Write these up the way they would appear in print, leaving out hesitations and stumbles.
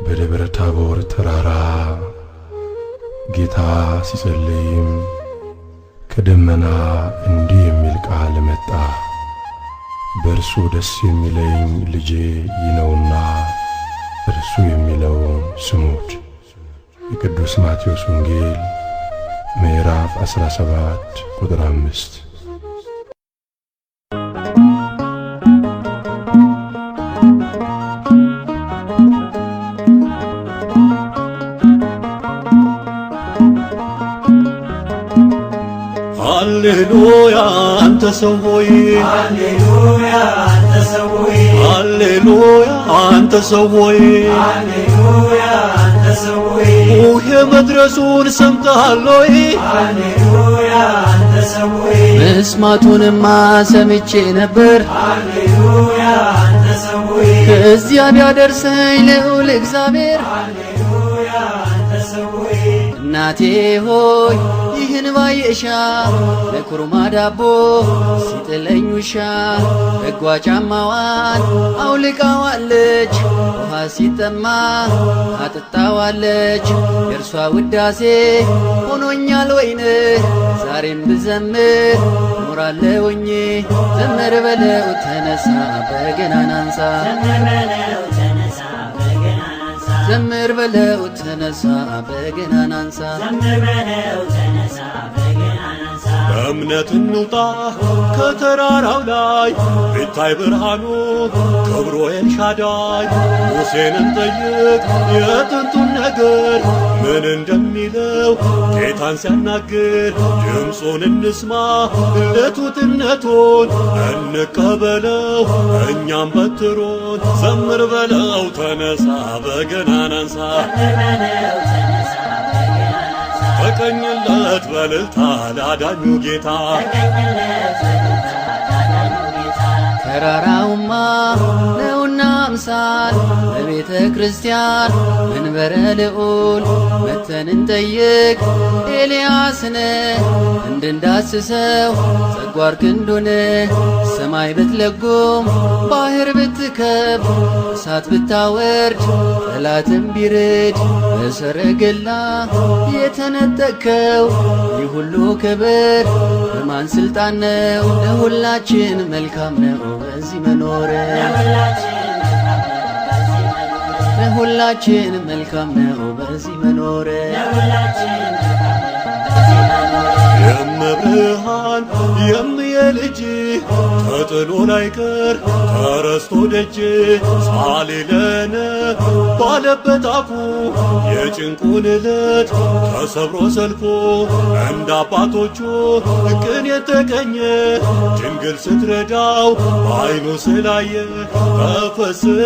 በደብረ ታቦር ተራራ ጌታ ሲጸልይም ከደመና እንዲህ የሚል ቃል መጣ። በእርሱ ደስ የሚለኝ ልጄ ይህ ነውና እርሱ የሚለውን ስሙት። የቅዱስ ማቴዎስ ወንጌል ምዕራፍ 17 ቁጥር 5። ሃሌሉያ አንተ ሰው ሆይ፣ ሃሌሉያ አንተ ሰው ሆይ፣ ሃሌሉያ አንተ ሰው ሆይ፣ ሃሌሉያ አንተ ሰው ሆይ፣ ቡሄ መድረሱን ሰምተሃል ሆይ? ሃሌሉያ አንተ ሰው ሆይ፣ መስማቱንማ ሰምቼ ነበር። ሃሌሉያ አንተ ሰው ሆይ፣ ከዚያ ቢያደርሰኝ ልዑል እግዚአብሔር። ሃሌሉያ አንተ ሰው ሆይ፣ እናቴ ሆይ ይህን ባየሻ ለኩርማ ዳቦ ሲጥለኝ ውሻ በጓ ጫማዋን አውልቃዋለች፣ ውሃ ሲጠማ አጥጣዋለች። የእርሷ ውዳሴ ሆኖኛል ወይን ዛሬም ብዘምር ኖራለሁኝ። ዘምር በለው ተነሳ በገናን አንሳ፣ ዘምር በለው ተነሳ በገናን አንሳ። በእምነት እንውጣ ከተራራው ላይ ቢታይ ብርሃኑ ክብሮ ኤልሻዳይ። ሙሴንን ጠይቅ የጥንቱን ነገር ምን እንደሚለው ጌታን ሲያናግር። ድምፁን እንስማ ለቱትነቱን እንቀበለው እኛም በትሩን። ዘምር በለው ተነሳ በገናን አንሳ፣ ተቀኝለት በልልታ ላዳኙ ጌታ። ተራራውማ ነውና አምሳል በቤተ ክርስቲያን መንበረ ልዑል መተን እንጠይቅ ኤልያስን እንድንዳስሰው ጸጓር ክንዱን። ሰማይ ብትለጉም ባህር ብትከብ እሳት ብታወርድ ጠላትም ቢርድ በሰረገላ የተነጠቅከው ይህ ሁሉ ክብር በማን ስልጣን ነው? ለሁላችን መልካም ነው በዚህ መኖር፣ ለሁላችን መልካም ነው በዚህ መኖር። የመብርሃን የምየልጅ ተጥሎ ላይቀር ተረስቶ ደጅ። ሳሌለነ ባለበት አፉ የጭንቁን ዕለት ተሰብሮ ሰልፎ እንደ አባቶቹ ቅን የተቀኘ ድንግል ስትረዳው በዓይኑ ስላየ። ተፈስሒ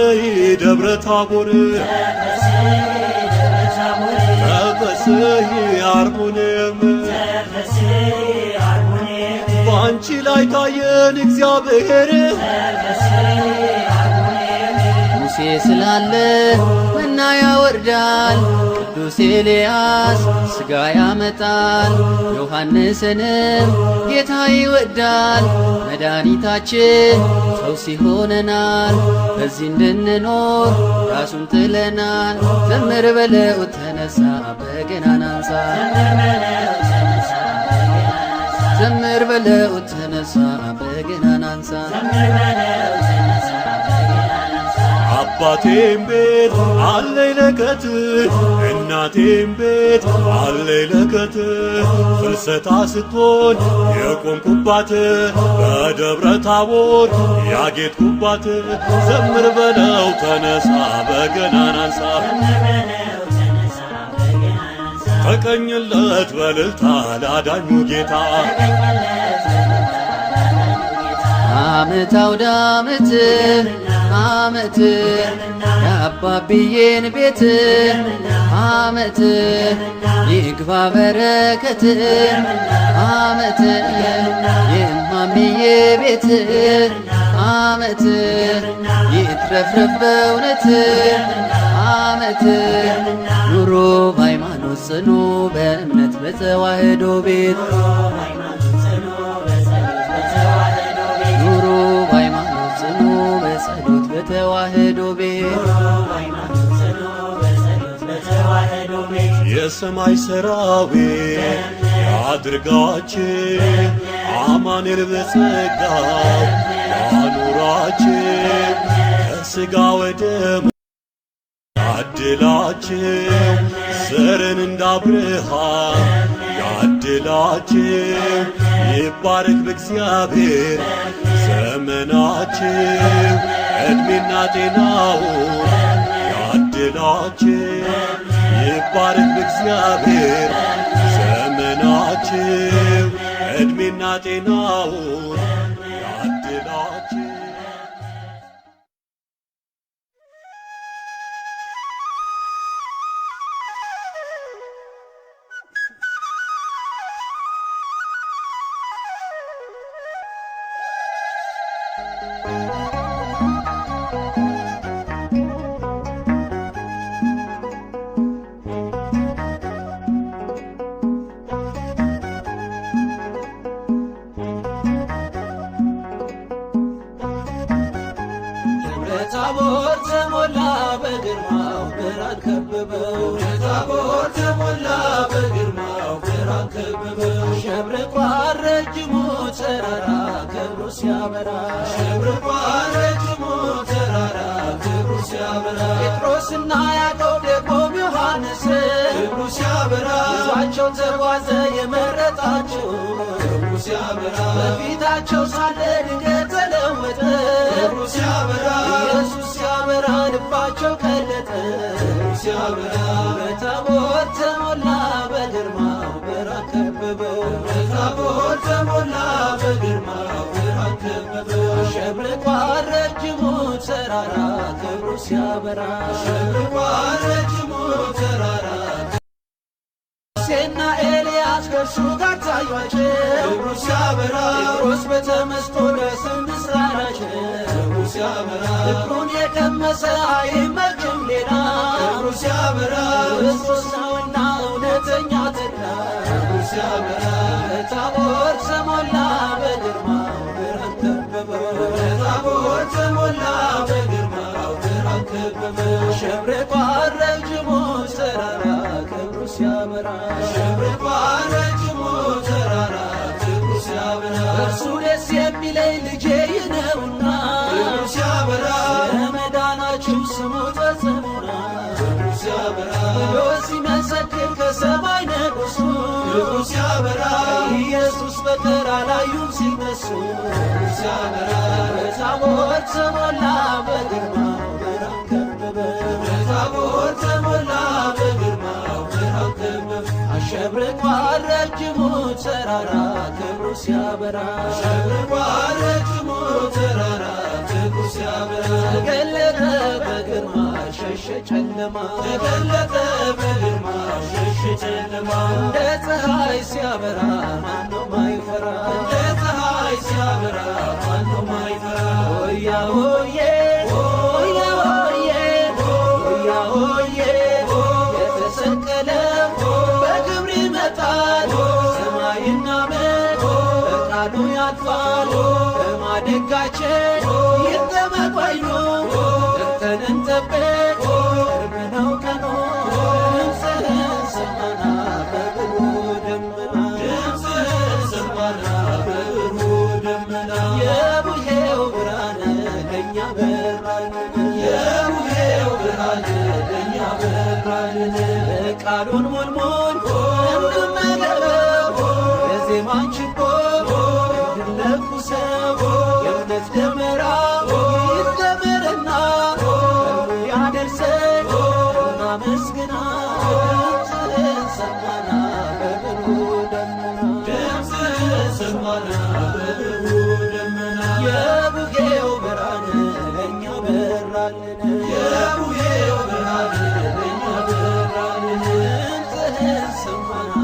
ደብረ ታቦር ተፈስሒ አርሞንየም በአንቺ ላይ ታየን እግዚአብሔር። ሙሴ ስላለ መና ያወርዳል፣ ቅዱስ ኤልያስ ሥጋ ያመጣል። ዮሐንስንም ጌታ ይወዳል፣ መድኃኒታችን ፈውስ ይሆነናል። በዚህ እንድንኖር ራሱን ጥለናል። ዘምር በለው ተነሳ በገናን አንሳ፣ ዘምር በለው ተነሳ በገናን አንሳ። አባቴም ቤት አለኝ ለከት፣ እናቴም ቤት አለኝ ለከት። ፍልሰታ ስትሆን የቆምኩባት በደብረ ታቦር ያጌጥኩባት። ዘምር በለው ተነሳ በገናን አንሳ፣ ተቀኝለት በልልታ ላዳኙ ጌታ። ዓመት አውደ ዓመት ዓመት የአባብዬን ቤት ዓመት ይግባ በረከት ዓመት የማሚዬ ቤት ዓመት ይትረፍረፍ በእውነት ዓመት ኑሮ በሃይማኖት ጽኑ በእምነት በተዋህዶ ቤት ኑሮ በሃይማኖት ጽኑ በጸሎት በተዋህዶ ቤት የሰማይ ሰራዊት ያድርጋችን አማኑኤል በጸጋው ያኑራችን ከሥጋ ወደሙ ያድላችን ዘርን እንደ አብርሃም ያድላችን ይባረክ በእግዚአብሔር ዘመናችን ዕድሜና ጤናውን ያድላችን ይባረክ በእግዚአብሔር ዘመናችን ዕድሜና ጤናውን ያድላችን። ታቦር ተሞላ በግርማው ብርሃን ከበበው ታቦር ተሞላ በግርማው ብርሃን ከበበው ሸብርቋል ረጅሙ ተራራ ክብሩ ሲያበራ ሸብርቋል ረጅሙ ተራራ ክብሩ ሲያበራ ጴጥሮስና ያዕቆብ ደግሞም ዮሐንስ ክብሩ ሲያበራ ይዟቸው ተጓዘ የመረጣቸው ክብሩ ሲያበራ በፊታቸው ሳለ ድንገት ተለወጠ ክብሩ ሲያበራ ኢየሱስ ሲያበራ ልባቸው ቀለጠ ሲያበራ በታቦር ተሞላ በግርማው ብርሃን ከበበው በታቦር ተሞላ በግርማው ብርሃን ከበበው አሸብርቋል ረጅሙ ተራራ ክብሩ ሲያበራ አሸብርቋል ረጅሙ ተራራ ሙሴና ኤልያስ ከእርሱ ጋር ታዩአቸው ክብሩ ሲያበራ ጴጥሮስ በተመስጦ ደስም ምስራናቸው ክብሩ ሲያበራ ፍቅሩን የቀመሰ አይመችም ሌላ ክብሩ ሲያበራ ክርስቶስ ነውና እውነተኛ ተድላ ክብሩ ሲያበራ በታቦር ተሞላ በግርማው ብርሃን ከበበው በታቦር ተሞላ በግርማው ብርሃን ከበበው አሸብርቋል ረጅሙ ተራራ ክብሩ ሲያበራ አሸብርቋል ረጅሙ ተራራ ክብሩ ሲያበራ እርሱ ደስ የሚለኝ ልጄ ይህ ነውና ክብሩ ሲያበራ ለመዳናችሁ ስሙት ፈጽሙና ክብሩ ሲያበራ ብሎ ሲመሰክር ከሰማይ ንጉሡ ክብሩ ሲያበራ ኢየሱስ በቀር አላዩም ሲነሱ ክብሩ ሲያበራ በታቦር ተሞላ በግርማው ብርሃን ከበበው በታቦር ተሞላ በግርማው ብርሃን ከበበው አሸብርቋል ረጅሙ ተራራ ክብሩ ሲያበራ አሸብርቋል ረጅሙ ተራራ ክብሩ ሲያበራ ተገለጠ በግርማ ሸሸ ጨለማ ተገለጠ በግርማ ሸሸ ጨለማ እንደ ፀሐይ ሲያበራ ማነው ማይፈራ እንደ ፀሐይ ሲያበራ ማነው ማይፈራ ሆያ ሆዬ ሆያ ሆዬ ሆያ ሆዬ የተሰቀለው በክብር ይመጣል ሰማይና ምድር በቃሉ ያልፋል በማደጋችን ይጠመቅ ወይኑ ጠርተን እንጠብቅ ቅርብ ነው ቀኑ ድምፅህን ሰማና በብሩህ ደመና ድምፅህን ሰማና በብሩህ ደመና የቡሄው ብርሃን ለእኛ በራልን የቡሄው ብርሃን ለእኛ በራልን ቃሉን ሙልሙል እንድንመገበው የዜማን ችቦ እንድንለኩሰው የእምነት ደመራ ይደመርና ያደርሰን እናመስግና ድምፅህን ሰማና በብሩህ ደመና ድምፅህን ሰማና በብሩህ ደመና የቡሄው ብርሃን ለእኛ በራልን የቡሄው ብርሃን ለእኛ በራልን ድምፅህን ሰማና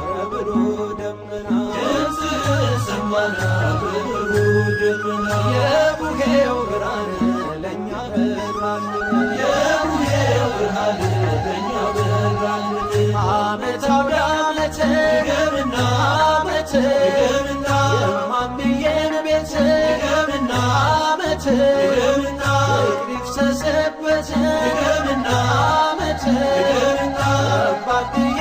በብሩህ ደመና ድምፅህን ሰማና በብሩህ ደመና የቡሄው ብርሃን ለእኛ በራልን የቡሄው ብርሃን ለእኛ በራልን ዓመት አውደ ዓመት ገምና ዓመት ገምና የማምዬን ቤት ገምና ዓመት ገምና ይፍሰስበት ገምና ዓመት ገምና አባትዬ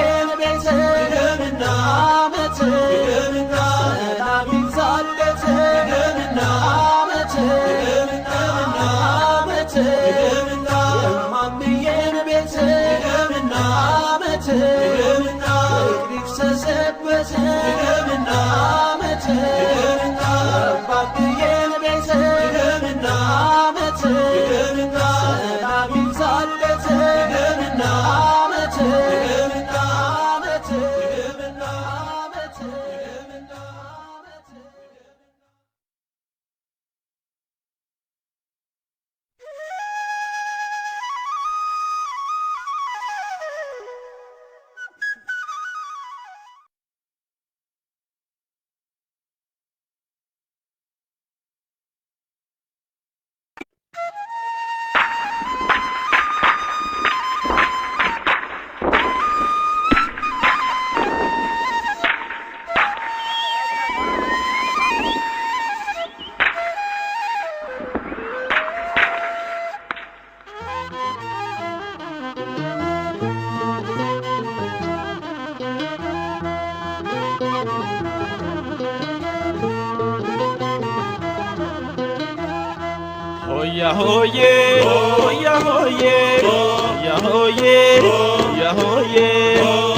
Hoya hoye, hoya hoye, hoya hoye, hoya hoye.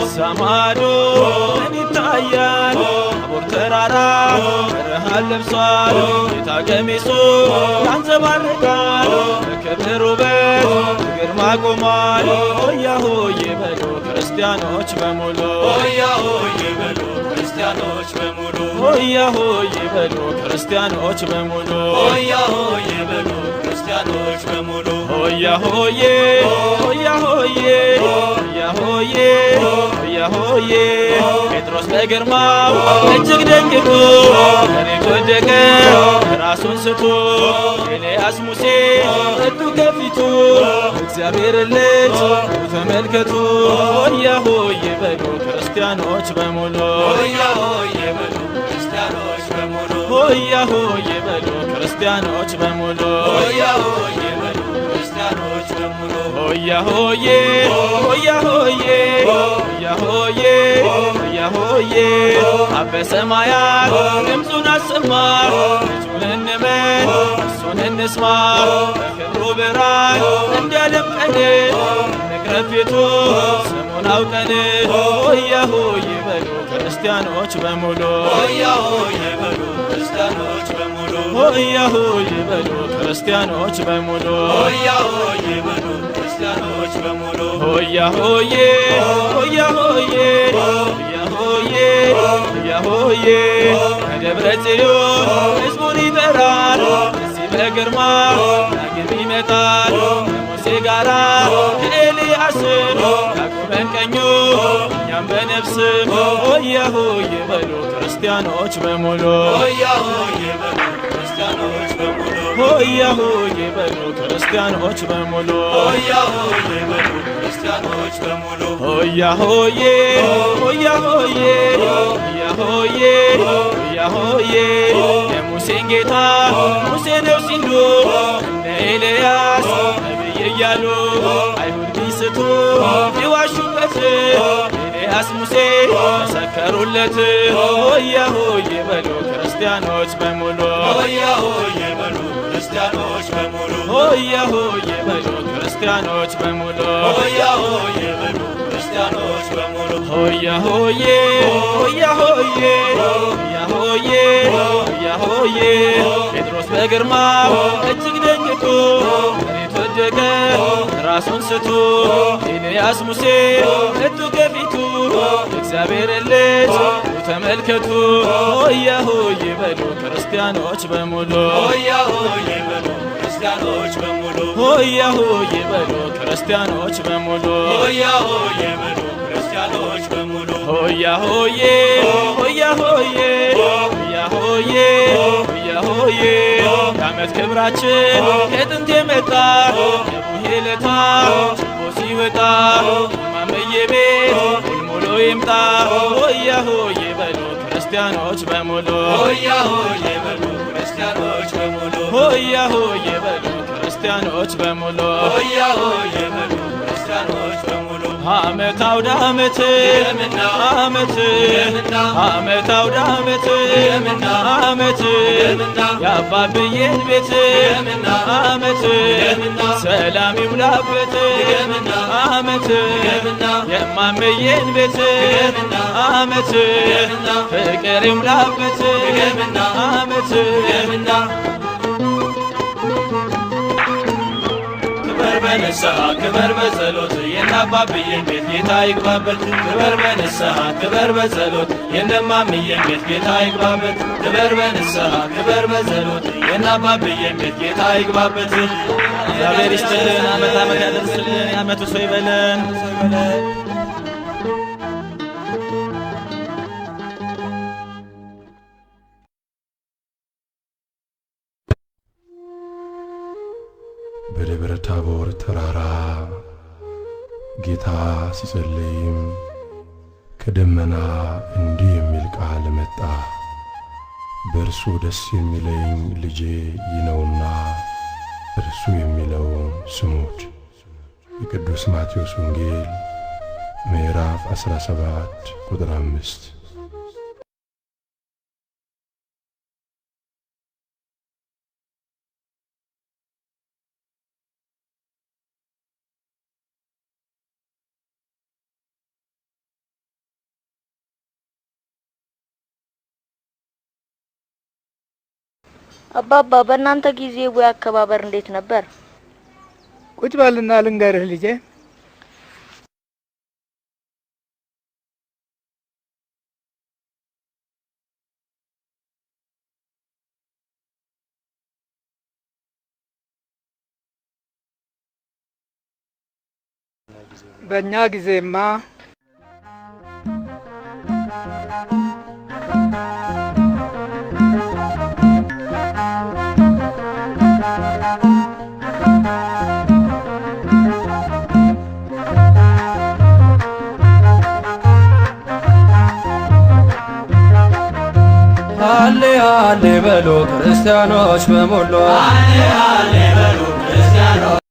Samado እንታያል አቦር ተራራ በረሃን ለብሷል ጌታ ገሚሱ ያንጸባርቃል በክብር ውበት ግርማ ቆሟል። ሆያ ሆዬ በሉ ክርስቲያኖች በሙሉ ሆያ ሆዬ በሉ ክርስቲያኖች በሙሉ ሆያ ሆዬ በሉ ክርስቲያኖች በሙሉ ሆያ ሆዬ በሉ ክርስቲያኖች በሙሉ ሆያ ሆዬ ሆያ ሆዬ ሆያ ሆዬ ሆያ ሆዬ ጴጥሮስ በግርማው እጅግ ደንግጦ መሬት ወደቀ ራሱን ስቶ ኤልያስ ሙሴ መጡ ከፊቱ እግዚአብሔር ልጅ ተመልከቱ። ሆያ ሆዬ በሉ ክርስቲያኖች በሙሉ ሆያ ሆዬ በሉ ክርስቲያኖች በሙሉ ሆያ ሆዬ በሉ ክርስቲያኖች በሙሉ ሆያ ሆዬ በሉ ክርስቲያኖች በሙሉ ሆያ ሆዬ ሆያ ሆዬ ሆያ ሆዬ ሆያ ሆዬ አበ ሰማያት ድምፁን አሰማ ልጁን እንመን እሱን እንስማ በክብሩ ብርሃን እንዲያደምቀን እንቅረብ ፊቱ ስሙን አውቀን ሆያ ሆዬ በሉ ክርስቲያኖች በሙሉ ሆያ ሆዬ በሉ ክርስቲያኖች በሙሉ ሆያ ሆዬ በሉ ክርስቲያኖች በሙሉ ሆያ ሆዬ በሉ ክርስቲያኖች በሙሉ ሆያ ሆዬ ሆያ ሆዬ ሆያ ሆዬ ሆያ ሆዬ ከደብረ ጽዮን ሕዝቡን ይጠራል እዚህ በግርማ ዳግም ይመጣል ከሙሴ ጋራ ከኤልያስ ያቆመን ቀኙ እኛም በነፍስም ሆያ ሆዬ በሉ ክርስቲያኖች በሙሉ ሆያ ሆዬ በሉ ክርስቲያኖች በሙሉ ሆያ ሆዬ በሉ ክርስቲያኖች በሙሉ ሆያ ሆዬ በሉ ክርስቲያኖች በሙሉ ሆያ ሆዬ ሆያ ሆዬ ሆያ ሆዬ ሆያ ሆዬ የሙሴን ጌታ ሙሴ ነው ሲሉ እንደ ኤልያስ ነቢይ እያሉ አይሁድ ቢስቱ ቢዋሹበት ኤልያስ ሙሴ መሰከሩለት። ሆያ ሆዬ በሉ ክርስቲያኖች በሙሉ ሆያ ሆዬ በሉ ክርስቲያኖች በሙሉ ሆያ ሆዬ በሉ ክርስቲያኖች በሙሉ ሆያ ሆዬ በሉ ክርስቲያኖች በሙሉ ሆያ ሆዬ ሆያ ሆዬ ሆያ ሆዬ ሆያ ሆዬ ጴጥሮስ በግርማው እጅግ ደንግጦ መሬት ወደቀ ራሱን ስቶ ኤልያስ ሙሴ መጡ ከፊቱ እግዚአብሔር ልጅ ተመልከቱ። ሆያ ሆዬ በሉ ክርስቲያኖች በሙሉ ሆያ ሆዬ በሉ ክርስቲያኖች በሙሉ ሆያ ሆዬ በሉ ክርስቲያኖች በሙሉ ሆያ ሆዬ በሉ ክርስቲያኖች በሙሉ ሆያ ሆዬ ሆያ ሆዬ ሆያ ሆዬ ሆያ ሆዬ የዓመት ክብራችን ከጥንት የመጣ የቡሄ ለታ ችቦ ሲወጣ ማመዬ ቤት ሙልሙሎ ይምጣ። ሆያ ሆዬ በሉ ክርስቲያኖች በሙሉ ሆያ ሆዬ በሉ ክርስቲያኖች በሙሉ ሆያ ሆዬ በሉ ክርስቲያኖች በሙሉ ሆያ ሆዬ በሉ ክርስቲያኖች በሙሉ ዓመት አውደ ዓመት የምና ዓመት የምና ዓመት አውደ ዓመት የምና ዓመት የምና የአባብዬን ቤት የምና ዓመት የምና ሰላም ይሙላበት የምና ዓመት የምና የማመዬን ቤት የምና ዓመት የምና ፍቅር ይሙላበት የምና ዓመት የምና ክበር በንስሐ ክበር በጸሎት የእናባብዬን ቤት ጌታ ይግባበት። ክበር በንስሐ ክበር በጸሎት የእነማምዬን ቤት ጌታ ይግባበት። ክበር በንስሐ ክበር በጸሎት የእናባብዬን ቤት ጌታ ይግባበት። እግዚአብሔር ይስጥልን፣ ዓመት ዓመት ያደርስልን፣ የዓመቱ ሰው ይበለን። በደብረ ታቦር ተራራ ጌታ ሲጸልይም ከደመና እንዲህ የሚል ቃል መጣ። በእርሱ ደስ የሚለኝ ልጄ ይህ ነውና እርሱ የሚለውን ስሙት። የቅዱስ ማቴዎስ ወንጌል ምዕራፍ 17 ቁጥር 5። አባባ በእናንተ ጊዜ ወይ አከባበር እንዴት ነበር? ቁጭ በልና ልንገርህ ልጄ። በእኛ ጊዜማ ሃሌ ሃሌ በሉ ክርስቲያኖች በሞሉ ሃሌ ሃሌ በሉ ክርስቲያኖች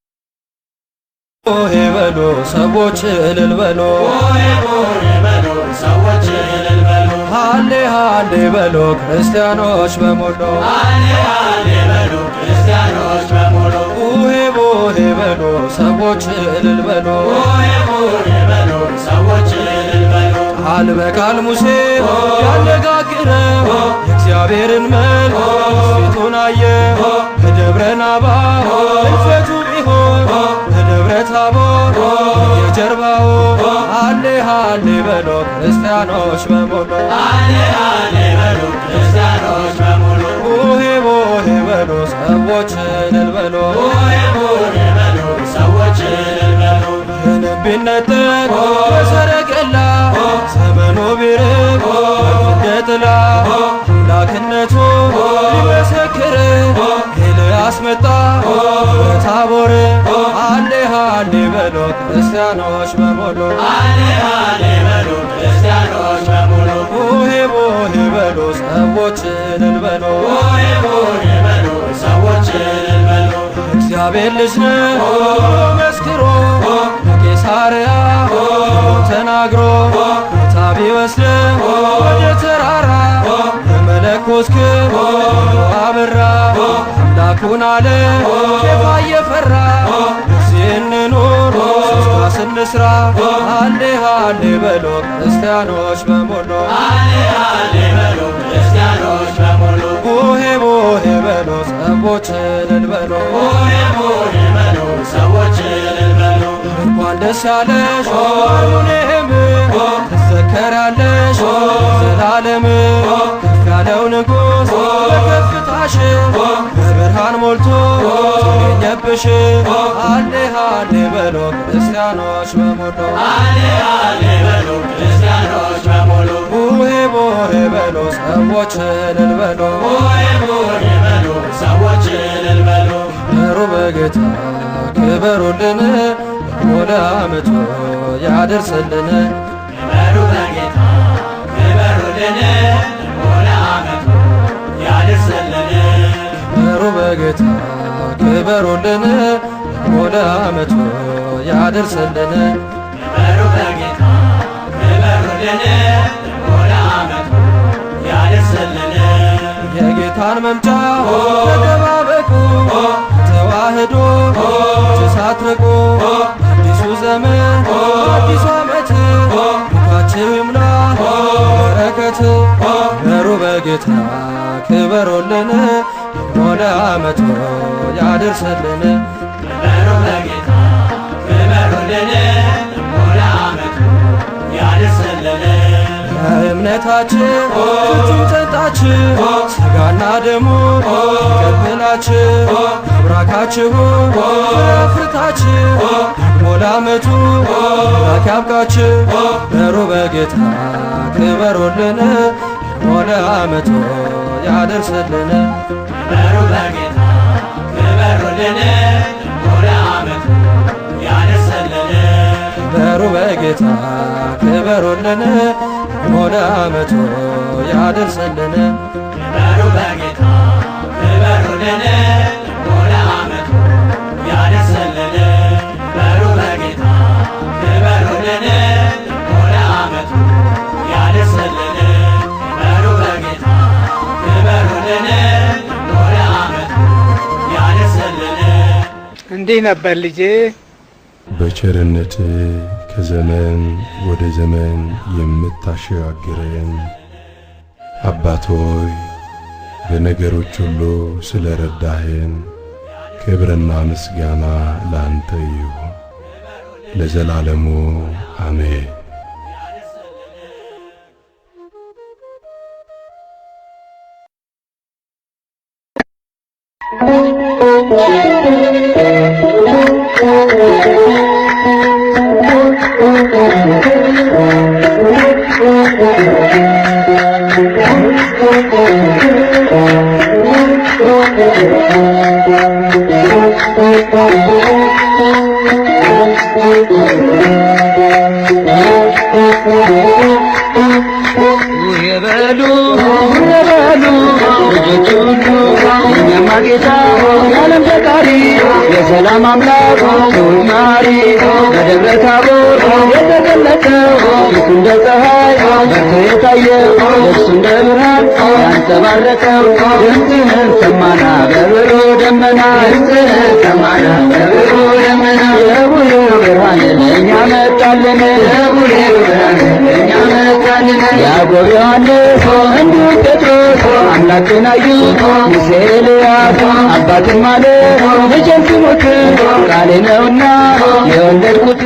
ሆሄ በሉ ሰዎች እልል በሉ ሆሄ ሆሄ በሉ ሰዎች እልል በሉ ሃሌ ሃሌ በሉ ክርስቲያኖች በሞሉ ሃሌ ሃሌ በሉ ክርስቲያኖች በሞሉ ሆሄ ሆሄ በሉ ሰዎች እልል በሉ ሆሄ ሆሄ በሉ ሰዎች እልል በሉ ቃል በቃል ሙሴ ያነጋገረው የእግዚአብሔርን መልክ ፊቱን አየ በደብረ ናባ እልፈቱ ቢሆን በደብረ ታቦር የጀርባው ሃሌ ሃሌ በሉ ክርስቲያኖች በሞሉ ሃሌ ሃሌ በሉ ክርስቲያኖች በሞሉ ሆሄ ሆሄ በሉ ሰዎች እልል በሉ ሆሄ ሆሄ በሉ ሰዎች እልል በሉ ምንም ቢነጠቅ በሰረገላ ዘመኑ ቢርቅ እንደ ጥላ አምላክነቱ ሊመሰክር ኤልያስ መጣ በታቦር ሃሌ ሃሌ በሉ ክርስቲያኖች በሞሉ ሃሌ ሃሌ በሉ ክርስቲያኖች በሞሉ ሆሄ ሆሄ በሉ ሰዎች እልል በሉ ሆሄ ሆሄ በሉ ሰዎች እልል በሉ እግዚአብሔር ልጅ ነው መስክሮ በቄሳርያ ተናግሮ ጌታ ቢወስደው ወደ ተራራ በመለኮት ክብር አበራ አምላኩን አለ ኬፋ እየፈራ እዚህ እንኑር ሶስት እንስራ ሃሌ ሃሌ በሉ ክርስቲያኖች በሞሉ ሃሌ ሃሌ በሉ ክርስቲያኖች በሞሉ ሆሄ ሆሄ በሉ ሰዎች እልል በሉ ሆሄ ሆሄ በሉ ሰዎች እልል በሉ እንኳን ደስ ያለሽ አሩኔም ትዘከራለሽ ዘላለም ከፍ ያለው ንጉሥ በከፍታሽ በብርሃን ሞልቶ ተገኘብሽ ሃሌ ሃሌ በሉ ክርስቲያኖች በሞሉ ሃሌ ሃሌ በሉ ክርስቲያኖች በሞሉ ሆሄ ሆሄ በሉ ሰዎች እልል በሉ ሆሄ ሆሄ በሉ ሰዎች እልል በሉ ክበሩ በጌታ ክበሩልን ወደ ዓመቱ ያደርስልን ክበሩ በጌታ ክበሩልን ወደ ዓመቱ ያደርስልን ክበሩ በጌታ ክበሩልን ወደ ዓመቱ ያደርስልን ክበሩ በጌታ ክበሩልን ወደ ዓመቱ ያደርስልን የጌታን መምጫ ተጠባበቁ ተዋህዶ ሳትርቁ አዲሱ ዘመን አዲሱ ዓመት ሙካችሁ ይምላ በረከት ክበሩ በጌታ ክበሩልን ወደ ዓመቱ ያደርስልን ክበሩ በጌታ ክበሩልን ወደ ዓመቱ ያደርስልን እምነታችን ፍጹም ጸንታችሁ ሥጋና ደሙ ተቀብላችሁ አብራካችሁ ፍሬ አፍርታችሁ ደግሞ ለዓመቱ አምላክ ያብቃችሁ ክበሩ በጌታ ክበሩልን ወደ ዓመቱ ያደርስልን ክበሩ በጌታ ክበሩልን ወደ ዓመቱ ያደርስልን ክበሩ በጌታ ክበሩልን ወደ ዓመቱ ያደርስልን ክበሩ በጌታ ክበሩልን ወደ ዓመቱ ያደርስልን ክበሩ በጌታ እንዲህ ነበር ልጄ። በቸርነት ከዘመን ወደ ዘመን የምታሸጋግረን አባት ሆይ በነገሮች ሁሉ ስለረዳህን ክብርና ምስጋና ላንተ ይሁን ለዘላለሙ አሜን። የሰላም አምላክ ሱማሪ በደብረ ታቦር የተገለጠው ፊቱ እንደ ፀሐይ በርቶ የታየው ልብሱ እንደ ብርሃን ያንጸባረቀው ድምፅህን ሰማና በብሩ ደመና ድምፅህን ሰማና በብሩ ደመና የቡሄው ብርሃን ለእኛ መጣልን የቡሄው ብርሃን ለእኛ መጣልን ያዕቆብ ዮሐንስ እንዲሁ ጴጥሮስ አምላክን አዩት ሙሴ ኤልያስ አባትን ማለት ልጄን ስሙት ቃሌ ነውና የወለድኩት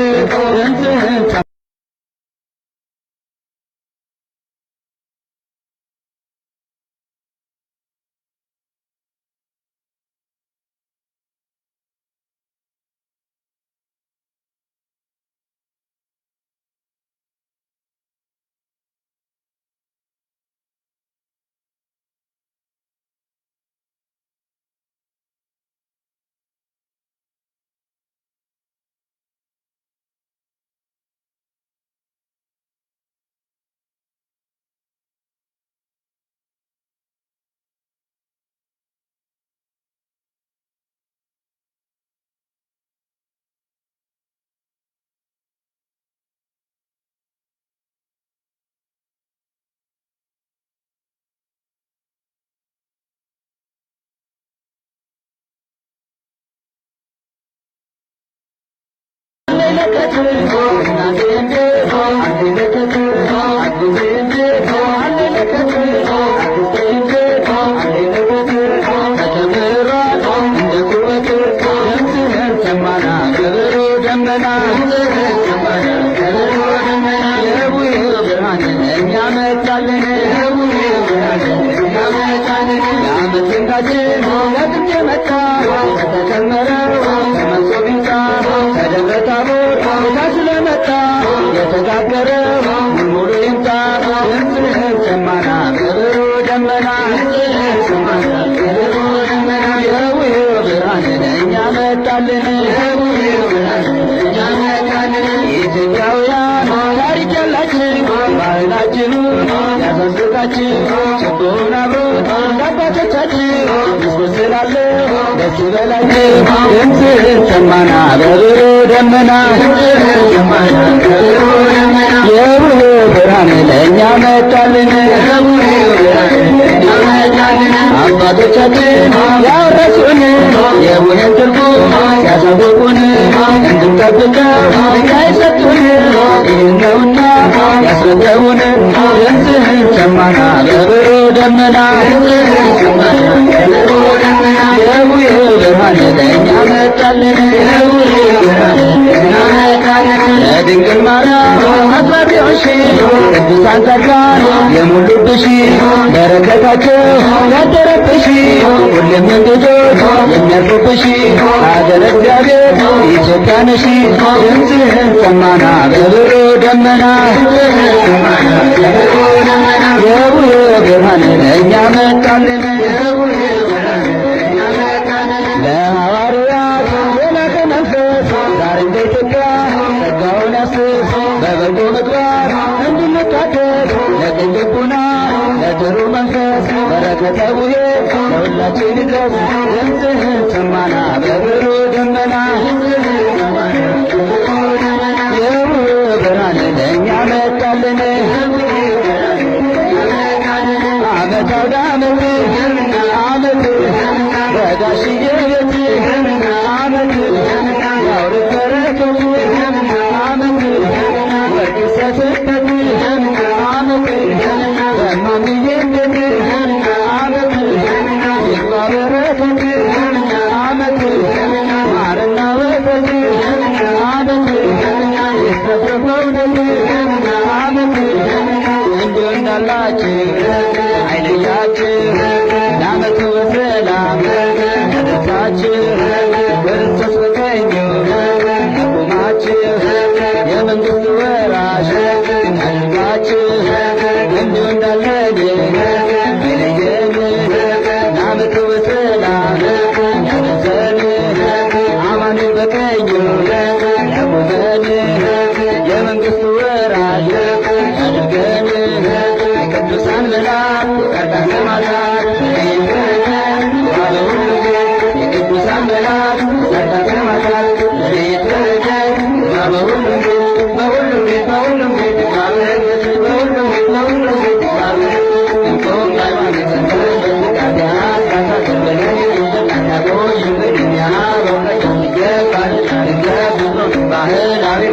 ሰማና በብሩ ደመና የቡሄው ብርሃን ለእኛ መጣልን አባቶቻችን ያወረሱን የቡሄን ትርጉም ያሳወቁን እንድንጠብቀው ያይሰጡን ይህን ነውና ያስረከቡን ድምፅህን ሰማና በብሩ ደመና የቡሄው ብርሃን ለእኛ መጣልን ለድንግል ማርያም አጥባቂዎች ቅዱሳን ጻድቃን የሞሉብሽ በረከታቸው ያደረብሽ ሁሉም እንግዶች የሚያርፉብሽ ሀገረ እግዚአብሔር ኢትዮጵያ ነሽ ድምፅህን ሰማና በብሩ ደመና የቡሄው ብርሃን ለእኛ መጣልን ለሐዋርያት የላከ መንፈስ ዛሬ እንደ ኢትዮጵያ ጸጋውን ያስብ በበጎ ምግባር እንድንታደግ ለቅን ልቡና ለጥሩ መንፈስ በረከተ ቡሄ ለሁላችን ይድረስ ድምፅህን ሰማና በብሩ ደመና የቡሄው ብርሃን ለእኛ መጣልን ዓመት አውደ ዓመት ዓመት በጋሽዬ ቤት ዓመት ያላችሁ አይለያችሁ ለዓመቱ በሰላም ያደርሳችሁ ክርስቶስ በቀኙ ያቁማችሁ የመንግሥቱ ወራሽ ያድርጋችሁ እንዲሁ እንዳለን አይለየን ለዓመቱ በሰላም ያደርሰን አማኑኤል በቀኙ ያቁመን የመንግሥቱ ወራሽ ያድርገን የቅዱሳን መላእክት ጻድቃን ሰማዕታት የቅዱሳን መላእክት ጻድቃን ሰማዕታት ባህላዊ